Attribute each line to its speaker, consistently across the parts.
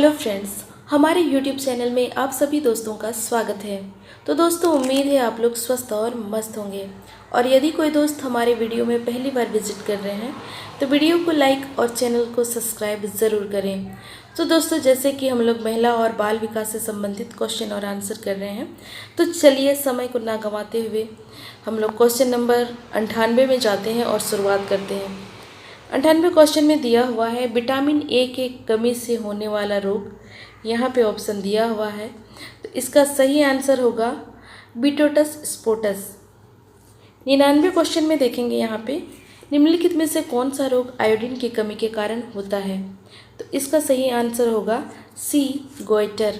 Speaker 1: Hello friends, हमारे YouTube channel में आप सभी दोस्तों का स्वागत है। तो दोस्तों, उम्मीद है आप लोग स्वस्थ और मस्त होंगे। और यदि कोई दोस्त हमारे वीडियो में पहली बार विजिट कर रहे हैं तो वीडियो को लाइक और चैनल को सब्सक्राइब ज़रूर करें। तो दोस्तों, जैसे कि हम लोग महिला और बाल विकास से संबंधित क्वेश्चन और आंसर कर रहे हैं, तो चलिए समय को ना गंवाते हुए हम लोग क्वेश्चन नंबर 98 में जाते हैं और शुरुआत करते हैं। 98 क्वेश्चन में दिया हुआ है विटामिन ए के कमी से होने वाला रोग। यहाँ पे ऑप्शन दिया हुआ है, तो इसका सही आंसर होगा बीटोटस स्पोटस। 99 क्वेश्चन में देखेंगे यहाँ पे निम्नलिखित में से कौन सा रोग आयोडीन की कमी के कारण होता है, तो इसका सही आंसर होगा सी गोइटर।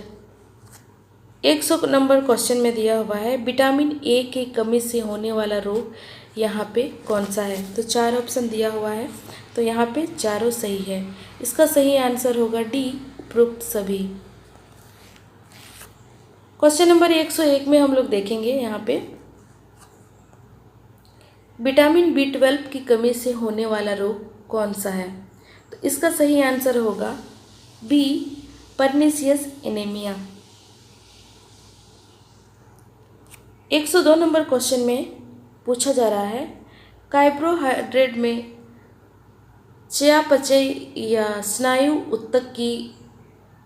Speaker 1: 100 नंबर क्वेश्चन में दिया हुआ है विटामिन ए के कमी से होने वाला रोग यहाँ पे कौन सा है, तो 4 ऑप्शन दिया हुआ है, तो यहाँ पे चारों सही है। इसका सही आंसर होगा डी उपरोक्त सभी। क्वेश्चन नंबर 101 में हम लोग देखेंगे यहाँ पे विटामिन B12 की कमी से होने वाला रोग कौन सा है, तो इसका सही आंसर होगा B pernicious anaemia. 102 number question में पूछा जा रहा है कार्बोहाइड्रेट में चयापचय या स्नायु ऊतक की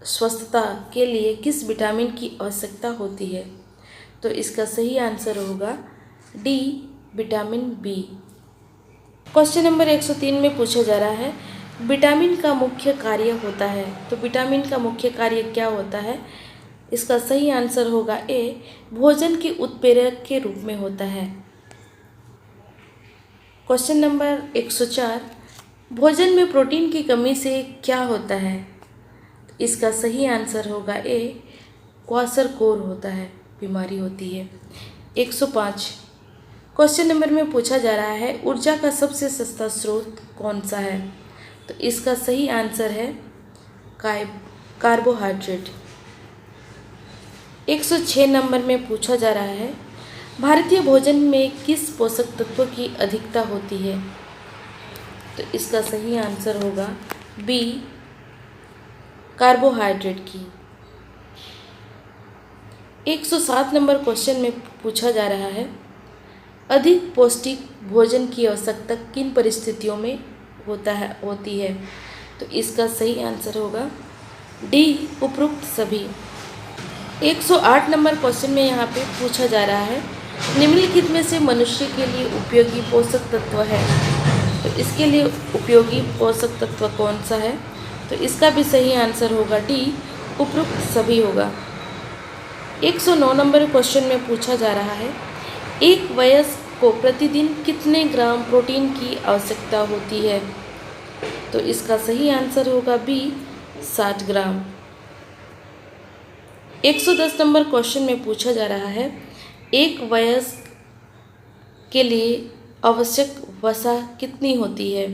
Speaker 1: स्वस्थता के लिए किस विटामिन की आवश्यकता होती है, तो इसका सही आंसर होगा D vitamin B. Question number 103 में पूछा जा रहा है विटामिन का मुख्य कार्य होता है, तो विटामिन का मुख्य कार्य क्या होता है, इसका सही आंसर होगा ए भोजन के उत्प्रेरक के रूप में होता है। क्वेश्चन नंबर 104 भोजन में प्रोटीन की कमी से क्या होता है, तो इसका सही आंसर होगा ए क्वाशरकोर होता है, बीमारी होती है। 105 क्वेश्चन नंबर में पूछा जा रहा है ऊर्जा का सबसे सस्ता स्रोत कौन सा है, तो इसका सही आंसर है कार्बोहाइड्रेट। 106 नंबर में पूछा जा रहा है भारतीय भोजन में किस पोषक तत्व की अधिकता होती है, तो इसका सही आंसर होगा बी कार्बोहाइड्रेट की। 107 नंबर क्वेश्चन में पूछा जा रहा है अधिक पौष्टिक भोजन की आवश्यकता किन परिस्थितियों में होती है, तो इसका सही आंसर होगा डी उपरोक्त सभी। 108 नंबर क्वेश्चन में यहाँ पे पूछा जा रहा है निम्नलिखित में से मनुष्य के लिए उपयोगी पोषक तत्व है, तो इसके लिए उपयोगी पोषक तत्व कौन सा है, तो इसका भी सही आंसर होगा डी उपरोक्त सभी होगा। 109 नंबर क्वेश्चन में पूछा जा रहा है एक वयस्क को प्रतिदिन कितने ग्राम प्रोटीन की आवश्यकता होती है, तो इसका सही आंसर होगा बी 60 ग्राम। 110 नंबर क्वेश्चन में पूछा जा रहा है एक वयस्क के लिए आवश्यक वसा कितनी होती है,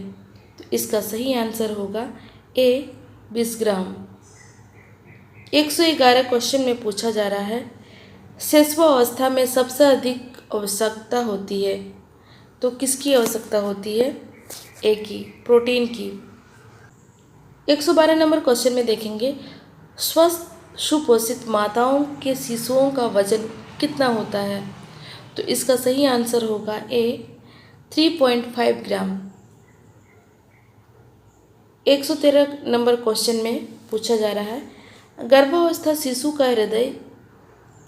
Speaker 1: तो इसका सही आंसर होगा ए 20 ग्राम। 111 क्वेश्चन में पूछा जा रहा है शैशवावस्था में सबसे अधिक आवश्यकता होती है, तो किसकी आवश्यकता होती है, ए की प्रोटीन की। 112 नंबर क्वेश्चन में देखेंगे स्वस्थ सुपोषित माताओं के शिशुओं का वजन कितना होता है, तो इसका सही आंसर होगा ए 3.5 ग्राम। 113 नंबर क्वेश्चन में पूछा जा रहा है गर्भावस्था शिशु का हृदय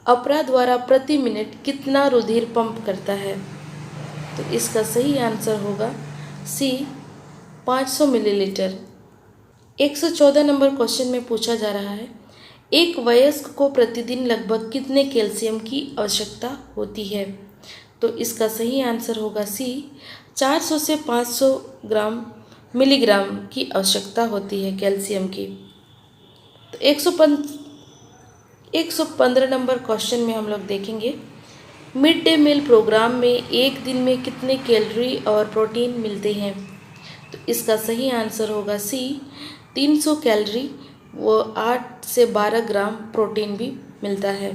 Speaker 1: अपरा द्वारा प्रति मिनट कितना रुधिर पंप करता है, तो इसका सही आंसर होगा सी 500 मिलीलीटर। 114 नंबर क्वेश्चन में पूछा जा रहा है एक वयस्क को प्रतिदिन लगभग कितने कैल्शियम की आवश्यकता होती है, तो इसका सही आंसर होगा सी 400 से 500 मिलीग्राम की आवश्यकता होती है कैल्शियम की। तो 115 नंबर क्वेश्चन में हम लोग देखेंगे मिड डे मील प्रोग्राम में एक दिन में कितने कैलोरी और प्रोटीन मिलते हैं, तो इसका सही आंसर होगा सी 300 कैलोरी वो 8 से 12 ग्राम प्रोटीन भी मिलता है।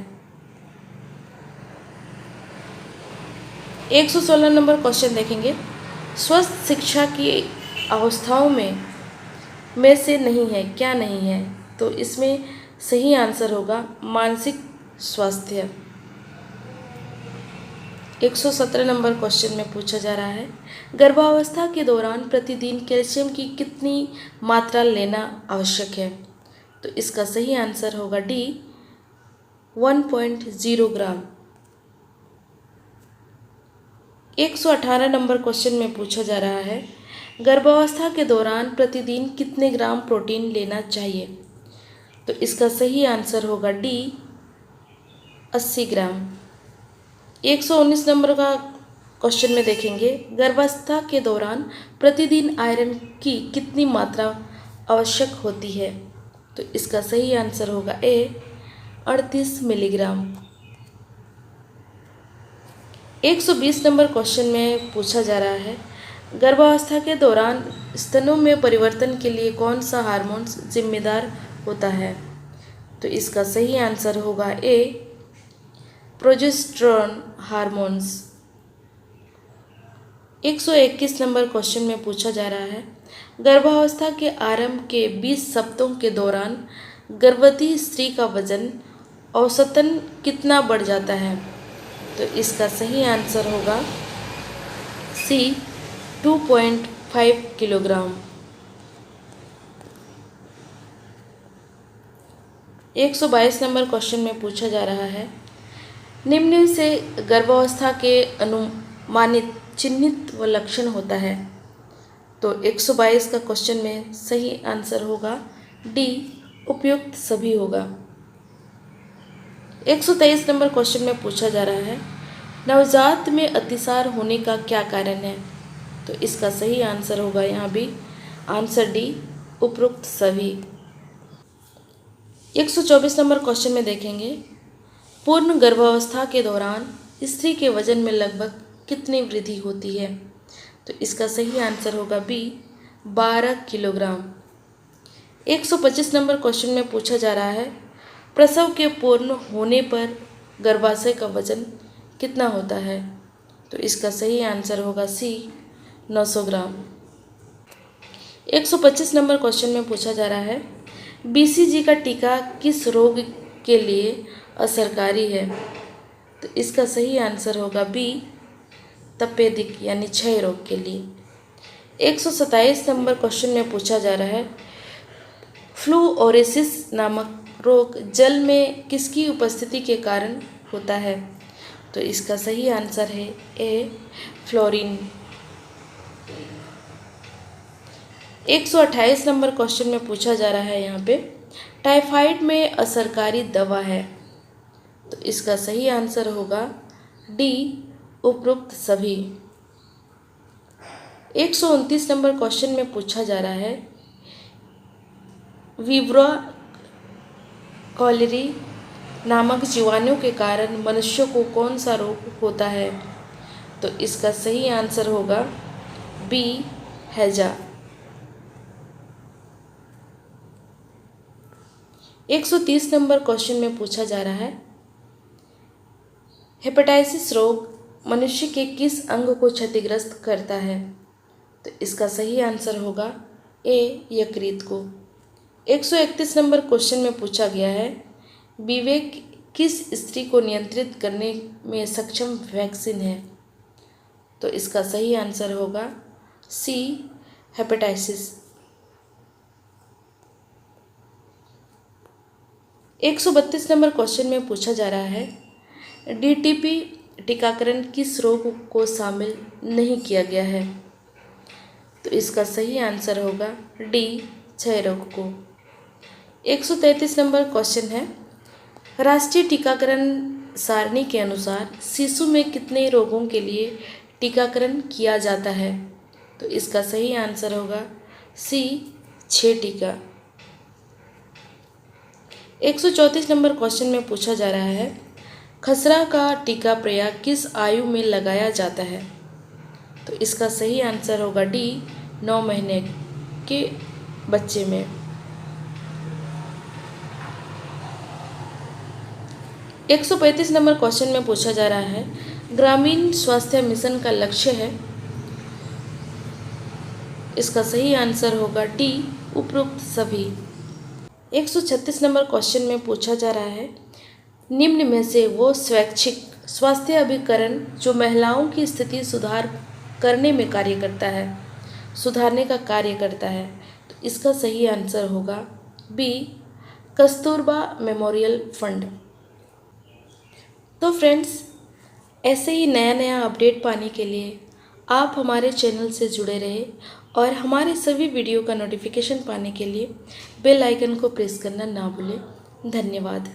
Speaker 1: 116 नंबर क्वेश्चन देखेंगे स्वस्थ शिक्षा की अवस्थाओं में से नहीं है क्या नहीं है, तो इसमें सही आंसर होगा मानसिक स्वास्थ्य। 117 नंबर क्वेश्चन में पूछा जा रहा है, गर्भावस्था के दौरान प्रतिदिन कैल्शियम की कितनी मात्रा लेना आवश्यक है? तो इसका सही आंसर होगा डी 1.0 ग्राम। 118 नंबर क्वेश्चन में पूछा जा रहा है, गर्भावस्था के दौरान प्रतिदिन कितने ग्राम प्रोटीन लेना चाहिए? तो इसका सही आंसर होगा डी 80 ग्राम। 119 नंबर का क्वेश्चन में देखेंगे, गर्भावस्था के दौरान प्रतिदिन आयरन की कितनी मात्रा आवश्यक होती है? तो इसका सही आंसर होगा ए 38 मिलीग्राम। 120 नंबर क्वेश्चन में पूछा जा रहा है, गर्भावस्था के दौरान स्तनों में परिवर्तन के लिए कौन सा हार्मोन जिम्मेदार होता है? तो इसका सही आंसर होगा ए प्रोजेस्टेरोन हार्मोन्स। 121 नंबर क्वेश्चन में पूछा जा रहा है, गर्भावस्था के आरंभ के 20 सप्ताहों के दौरान गर्भवती स्त्री का वजन औसतन कितना बढ़ जाता है? तो इसका सही आंसर होगा सी 2.5 किलोग्राम। 122 नंबर क्वेश्चन में पूछा जा रहा है, निम्न से गर्भावस्था के अनुमानित चिन्हित व लक्षण होता है? तो 122 का क्वेश्चन में सही आंसर होगा डी उपयुक्त सभी होगा। 123 नंबर क्वेश्चन में पूछा जा रहा है, नवजात में अतिसार होने का क्या कारण है? तो इसका सही आंसर होगा यहाँ भी आंसर डी उपयुक्त सभी। 124 नंबर क्वेश्चन में देखेंगे, पूर्ण गर्भावस्था के दौरान स्त्री के वजन में लगभग कितनी वृद्धि होती है? तो इसका सही आंसर होगा बी 12 किलोग्राम। 125 नंबर क्वेश्चन में पूछा जा रहा है, प्रसव के पूर्ण होने पर गर्भाशय का वजन कितना होता है? तो इसका सही आंसर होगा सी 900 ग्राम। 125 नंबर क्वेश्चन में पूछा जा रहा है, BCG का टीका किस रोग के लिए असरकारी है? तो इसका सही आंसर होगा बी तपेदिक यानी क्षय रोग के लिए। 127 नंबर क्वेश्चन में पूछा जा रहा है, फ्लूओरेसिस नामक रोग जल में किसकी उपस्थिति के कारण होता है? तो इसका सही आंसर है ए फ्लोरीन। 128 नंबर क्वेश्चन में पूछा जा रहा है, यहाँ पे टाइफाइड में असरकारी दवा है? तो इसका सही आंसर होगा डी उपरोक्त सभी। 129 नंबर क्वेश्चन में पूछा जा रहा है, विब्रो कॉलेरी नामक जीवाणु के कारण मनुष्यों को कौन सा रोग होता है? तो इसका सही आंसर होगा बी हैजा। 130 नंबर क्वेश्चन में पूछा जा रहा है, हेपेटाइटिस रोग मनुष्य के किस अंग को क्षतिग्रस्त करता है? तो इसका सही आंसर होगा ए यकृत को। 131 नंबर क्वेश्चन में पूछा गया है, विवेक किस स्त्री को नियंत्रित करने में सक्षम वैक्सीन है? तो इसका सही आंसर होगा सी हेपेटाइटिस। 132 नंबर क्वेश्चन में पूछा जा रहा है, DTP टीकाकरण किस रोग को शामिल नहीं किया गया है? तो इसका सही आंसर होगा डी क्षय रोग को। 133 नंबर क्वेश्चन है, राष्ट्रीय टीकाकरण सारणी के अनुसार शिशु में कितने रोगों के लिए टीकाकरण किया जाता है? तो इसका सही आंसर होगा सी 6 टीका। 134 नंबर क्वेश्चन में पूछा जा रहा है, खसरा का टीका प्रयाग किस आयु में लगाया जाता है? तो इसका सही आंसर होगा डी 9 महीने के बच्चे में। 135 नंबर क्वेश्चन में पूछा जा रहा है, ग्रामीण स्वास्थ्य मिशन का लक्ष्य है? इसका सही आंसर होगा डी उपरोक्त सभी। 136 नंबर क्वेश्चन में पूछा जा रहा है, निम्न में से वो स्वैच्छिक स्वास्थ्य अभिकरण जो महिलाओं की स्थिति करने में कार्य करता है, सुधारने का कार्य करता है, तो इसका सही आंसर होगा बी, कस्तूरबा मेमोरियल फंड। तो फ्रेंड्स, ऐसे ही नया नया अपडेट पाने के लिए आप हमारे चैनल से जुड़े रहे और हमारे सभी वीडियो का नोटिफिकेशन पाने के लिए बेल आइकन को प्रेस करना ना भूलें। धन्यवाद।